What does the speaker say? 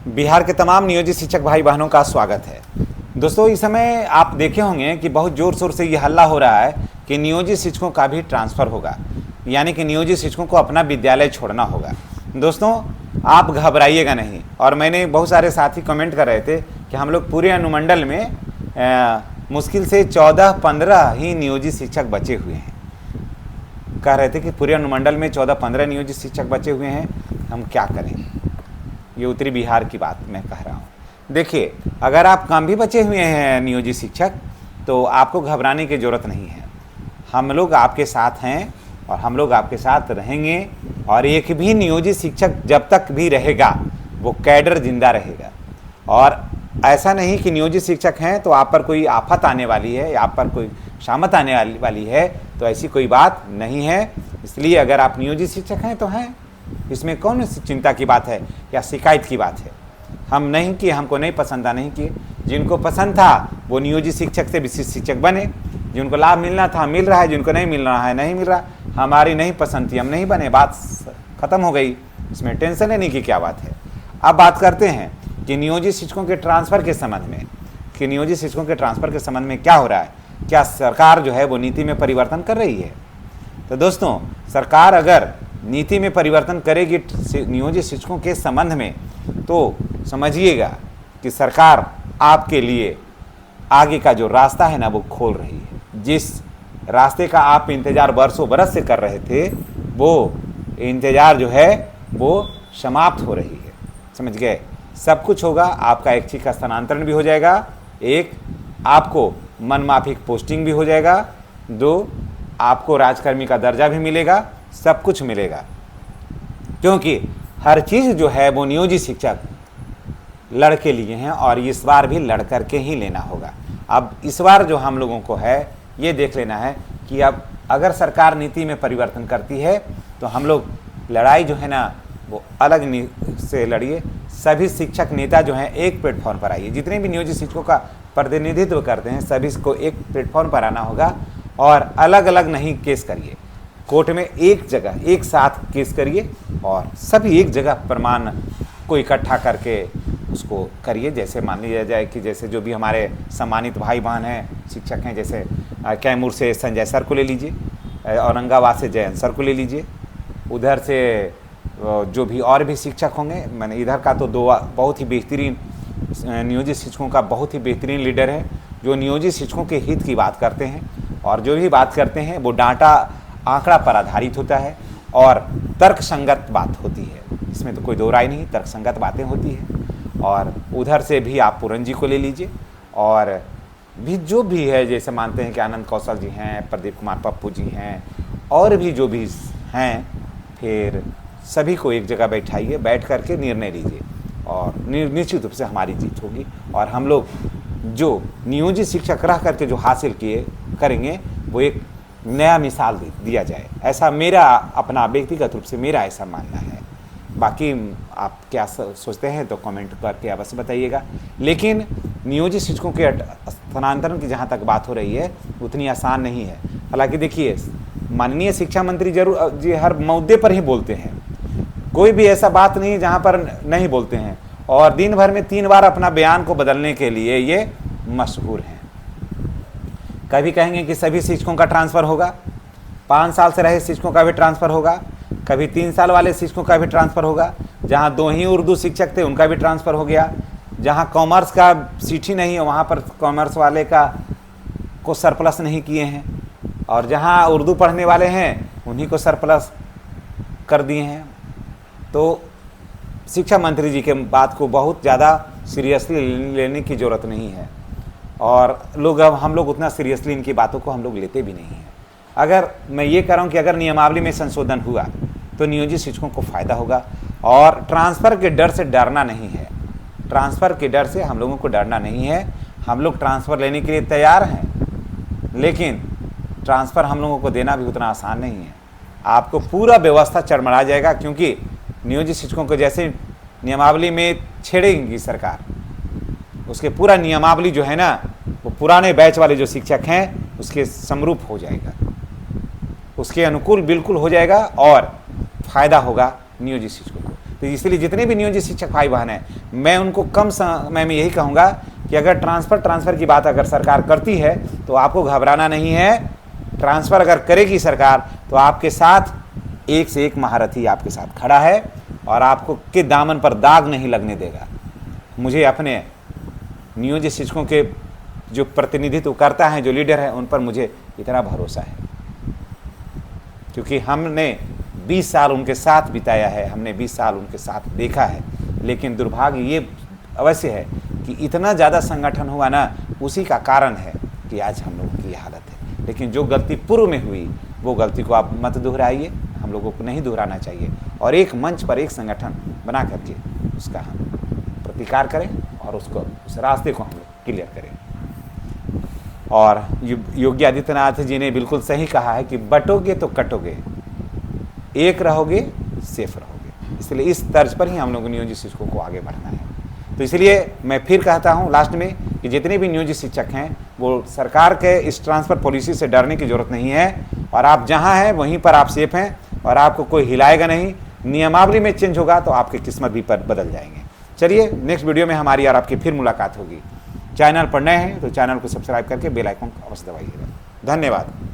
बिहार के तमाम नियोजित शिक्षक भाई बहनों का स्वागत है। दोस्तों, इस समय आप देखे होंगे कि बहुत ज़ोर शोर से ये हल्ला हो रहा है कि नियोजित शिक्षकों का भी ट्रांसफ़र होगा, यानी कि नियोजित शिक्षकों को अपना विद्यालय छोड़ना होगा। दोस्तों, आप घबराइएगा नहीं। और मैंने बहुत सारे साथी कमेंट कर रहे थे कि हम लोग पूरे अनुमंडल में मुश्किल से 14-15 ही नियोजित शिक्षक बचे हुए हैं। कह रहे थे कि पूरे अनुमंडल में 14-15 नियोजित शिक्षक बचे हुए हैं, हम क्या करें। ये उत्तरी बिहार की बात मैं कह रहा हूँ। देखिए, अगर आप कम भी बचे हुए हैं नियोजित शिक्षक, तो आपको घबराने की ज़रूरत नहीं है। हम लोग आपके साथ हैं और हम लोग आपके साथ रहेंगे। और एक भी नियोजित शिक्षक जब तक भी रहेगा वो कैडर जिंदा रहेगा। और ऐसा नहीं कि नियोजित शिक्षक हैं तो आप पर कोई आफत आने वाली है या आप पर कोई शामत आने वाली है, तो ऐसी कोई बात नहीं है। इसलिए अगर आप नियोजित शिक्षक हैं तो हैं, इसमें कौन सी चिंता की बात है या शिकायत की बात है। हम नहीं किए, हमको नहीं पसंद था, नहीं किए। जिनको पसंद था वो नियोजित शिक्षक से विशिष्ट शिक्षक बने। जिनको लाभ मिलना था मिल रहा है, जिनको नहीं मिल रहा है नहीं मिल रहा। हमारी नहीं पसंद थी, हम नहीं बने, बात ख़त्म हो गई। इसमें टेंशन लेने की क्या बात है। अब बात करते हैं कि नियोजित शिक्षकों के ट्रांसफ़र के संबंध में, कि नियोजित शिक्षकों के ट्रांसफ़र के संबंध में क्या हो रहा है। क्या सरकार जो है वो नीति में परिवर्तन कर रही है? तो दोस्तों, सरकार अगर नीति में परिवर्तन करेगी नियोजित शिक्षकों के संबंध में, तो समझिएगा कि सरकार आपके लिए आगे का जो रास्ता है ना वो खोल रही है। जिस रास्ते का आप इंतज़ार बरसों बरस से कर रहे थे, वो इंतज़ार जो है वो समाप्त हो रही है। समझ गए? सब कुछ होगा। आपका ऐच्छिक स्थानांतरण भी हो जाएगा, एक आपको मनमाफिक पोस्टिंग भी हो जाएगा, दो आपको राजकर्मी का दर्जा भी मिलेगा, सब कुछ मिलेगा। क्योंकि हर चीज़ जो है वो नियोजित शिक्षक लड़ के लिए हैं और इस बार भी लड़ कर के ही लेना होगा। अब इस बार जो हम लोगों को है ये देख लेना है कि अब अगर सरकार नीति में परिवर्तन करती है तो हम लोग लड़ाई जो है ना वो अलग से लड़िए। सभी शिक्षक नेता जो हैं एक प्लेटफॉर्म पर आइए। जितने भी नियोजित शिक्षकों का प्रतिनिधित्व करते हैं सभी को एक प्लेटफॉर्म पर आना होगा और अलग अलग नहीं केस करिए। कोर्ट में एक जगह एक साथ केस करिए और सभी एक जगह प्रमाण को इकट्ठा करके उसको करिए। जैसे मान लिया जाए कि जैसे जो भी हमारे सम्मानित भाई बहन हैं, शिक्षक हैं, जैसे कैमूर से संजय सर को ले लीजिए, औरंगाबाद से जयंत सर को ले लीजिए, उधर से जो भी और भी शिक्षक होंगे। मैंने इधर का तो दो बहुत ही बेहतरीन नियोजित शिक्षकों का बहुत ही बेहतरीन लीडर है जो नियोजित शिक्षकों के हित की बात करते हैं और जो भी बात करते हैं वो डाटा आंकड़ा पर आधारित होता है और तर्कसंगत बात होती है। इसमें तो कोई दो राय नहीं, तर्कसंगत बातें होती हैं। और उधर से भी आप पूरन जी को ले लीजिए और भी जो भी है, जैसे मानते हैं कि आनंद कौशल जी हैं, प्रदीप कुमार पप्पू जी हैं और भी जो भी हैं, फिर सभी को एक जगह बैठाइए, बैठ करके निर्णय लीजिए और निश्चित रूप से हमारी जीत होगी। और हम लोग जो नियोजित शिक्षक रह करके जो हासिल किए करेंगे वो एक नया मिसाल दिया जाए, ऐसा मेरा अपना व्यक्तिगत रूप से मेरा ऐसा मानना है। बाकी आप क्या सोचते हैं तो कमेंट करके अवश्य बताइएगा। लेकिन नियोजित शिक्षकों के स्थानांतरण की जहाँ तक बात हो रही है उतनी आसान नहीं है। हालांकि देखिए, माननीय शिक्षा मंत्री जरूर जी हर मुद्दे पर ही बोलते हैं, कोई भी ऐसा बात नहीं जहाँ पर नहीं बोलते हैं और दिन भर में 3 बार अपना बयान को बदलने के लिए ये मशहूर हैं। कभी कहेंगे कि सभी शिक्षकों का ट्रांसफ़र होगा, 5 साल से रहे शिक्षकों का भी ट्रांसफ़र होगा, कभी 3 साल वाले शिक्षकों का भी ट्रांसफ़र होगा, जहाँ 2 ही उर्दू शिक्षक थे उनका भी ट्रांसफ़र हो गया, जहाँ कॉमर्स का सीट ही नहीं है वहाँ पर कॉमर्स वाले का को सरप्लस नहीं किए हैं और जहाँ उर्दू पढ़ने वाले हैं उन्हीं को सरप्लस कर दिए हैं। तो शिक्षा मंत्री जी के बात को बहुत ज़्यादा सीरियसली लेने की ज़रूरत नहीं है और हम लोग उतना सीरियसली इनकी बातों को हम लोग लेते भी नहीं हैं। अगर मैं ये कह रहा हूँ कि अगर नियमावली में संशोधन हुआ तो नियोजित शिक्षकों को फ़ायदा होगा और ट्रांसफ़र के डर से डरना नहीं है। ट्रांसफ़र के डर से हम लोगों को डरना नहीं है। हम लोग ट्रांसफ़र लेने के लिए तैयार हैं, लेकिन ट्रांसफ़र हम लोगों को देना भी उतना आसान नहीं है। आपको पूरा व्यवस्था चरमरा जाएगा, क्योंकि नियोजित शिक्षकों को जैसे नियमावली में छेड़ेगी सरकार, उसके पूरा नियमावली जो है ना वो पुराने बैच वाले जो शिक्षक हैं उसके समरूप हो जाएगा, उसके अनुकूल बिल्कुल हो जाएगा और फ़ायदा होगा नियोजित शिक्षकों को। तो इसलिए जितने भी नियोजित शिक्षक भाई बहन हैं, मैं उनको कम समय में यही कहूँगा कि अगर ट्रांसफ़र की बात अगर सरकार करती है तो आपको घबराना नहीं है। ट्रांसफ़र अगर करेगी सरकार तो आपके साथ एक से एक महारथी आपके साथ खड़ा है और आपको के दामन पर दाग नहीं लगने देगा। मुझे अपने नियोजित शिक्षकों के जो प्रतिनिधित्व करता है, जो लीडर है, उन पर मुझे इतना भरोसा है क्योंकि हमने 20 साल उनके साथ बिताया है, हमने 20 साल उनके साथ देखा है। लेकिन दुर्भाग्य ये अवश्य है कि इतना ज़्यादा संगठन हुआ ना, उसी का कारण है कि आज हम लोगों की हालत है। लेकिन जो गलती पूर्व में हुई वो गलती को आप मत दोहराइए, हम लोगों को नहीं दोहराना चाहिए और एक मंच पर एक संगठन बना करके उसका हम प्रतिकार करें और उसको उस रास्ते को हम लोग क्लियर करें। और योगी आदित्यनाथ जी ने बिल्कुल सही कहा है कि बटोगे तो कटोगे, एक रहोगे सेफ रहोगे। इसलिए इस तर्ज पर ही हम लोग नियोजित शिक्षकों को आगे बढ़ना है। तो इसलिए मैं फिर कहता हूँ लास्ट में कि जितने भी नियोजित शिक्षक हैं वो सरकार के इस ट्रांसफ़र पॉलिसी से डरने की ज़रूरत नहीं है और आप जहाँ हैं वहीं पर आप सेफ हैं और आपको कोई हिलाएगा नहीं। नियमावली में चेंज होगा तो आपकी किस्मत भी पर बदल जाएंगे। चलिए नेक्स्ट वीडियो में हमारी और आपकी फिर मुलाकात होगी। चैनल पर नए हैं तो चैनल को सब्सक्राइब करके बेल आइकन अवश्य दबाइएगा। धन्यवाद।